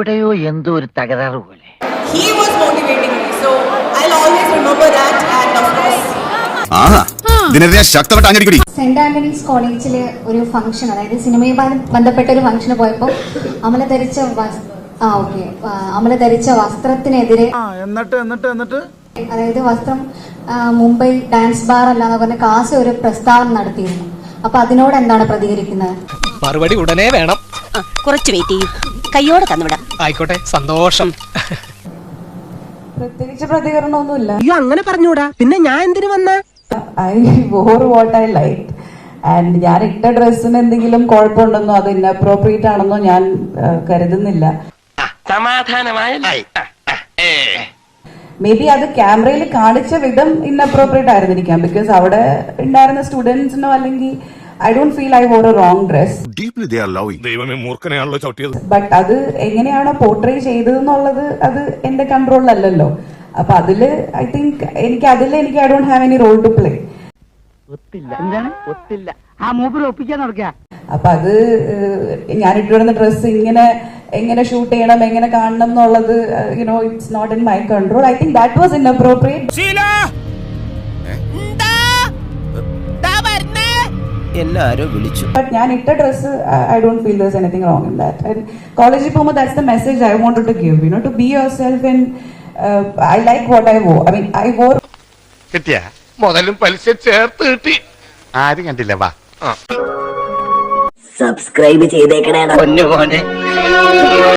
എവിടെയോ എന്തോ ഒരു തകരാറ് പോലെ. He was motivating me, so I'll always remember that. And of course, saint Antony's കോളേജിലെ ഒരു ഫംഗ്ഷൻ, അതായത് സിനിമയുമായി ബന്ധപ്പെട്ട ഒരു ഫംഗ്ഷന് പോയപ്പോൾ അമല ധരിച്ച വസ്ത്രത്തിനെതിരെ, അതായത് വസ്ത്രം മുംബൈ ഡാൻസ് ബാർ അല്ലാന്ന് പറഞ്ഞ കാസ് ഒരു പ്രസ്താവന നടത്തിയിരുന്നു. അപ്പൊ അതിനോട് എന്താണ് പ്രതികരിക്കുന്നത്? മറുപടി ഉടനെ വേണം. കുറച്ച് വെയിറ്റ് ചെയ്യും, കയ്യോടെ തന്നുവിടാം. ആയിക്കോട്ടെ, സന്തോഷം. പ്രത്യേകിച്ച് പ്രതികരണമൊന്നുമില്ല. അയ്യോ, അങ്ങനെ പറഞ്ഞൂടാ. പിന്നെ ഞാൻ എന്തിനു വന്ന? I wore what I liked. And ഞാൻ ഇട്ട ഡ്രസ്സിന് എന്തെങ്കിലും കുഴപ്പമുണ്ടെന്നോ അത് ഇൻഅപ്രോപ്രിയേറ്റ് ആണെന്നോ ഞാൻ കരുതുന്നില്ല. മേ ബി അത് ക്യാമറയിൽ കാണിച്ച വിധം ഇൻഅപ്രോപ്രിയേറ്റ് ആയിരുന്നിരിക്കാം. ബിക്കോസ് അവിടെ ഉണ്ടായിരുന്ന സ്റ്റുഡൻസിനോ അല്ലെങ്കിൽ I don't feel I wore a wrong dress. Deeply they are loving. ദൈവമേ, മൂർഖനെയാണല്ലോ ചവിട്ടിയത്. ബട്ട് അത് എങ്ങനെയാണോ പോർട്രേ ചെയ്തതെന്നുള്ളത് അത് എന്റെ കൺട്രോളിലല്ലല്ലോ. അപ്പൊ അതില് ഐ തിങ്ക് എനിക്ക് I don't have any role to play. അപ്പൊ അത് ഞാൻ ഇട്ടുവരുന്ന ഡ്രസ്സ് എങ്ങനെ ഷൂട്ട് ചെയ്യണം, എങ്ങനെ കാണണം എന്നുള്ളത് it's not in my control. I think that was inappropriate. എല്ലാരും വിളിച്ചു. ബട്ട് ഞാൻ ഇട്ട dress I don't feel there's anything wrong in that. And കോളേജിൽ പോകുമ്പോൾ that's the message I wanted to give, to be yourself. And I like what I wore. I mean, I wore. കിട്ടിയ മുതലും പലിശ ചേർത്ത് കിട്ടി. ആരും കണ്ടില്ല. വാ, സബ്സ്ക്രൈബ് ചെയ്തേക്കണേ.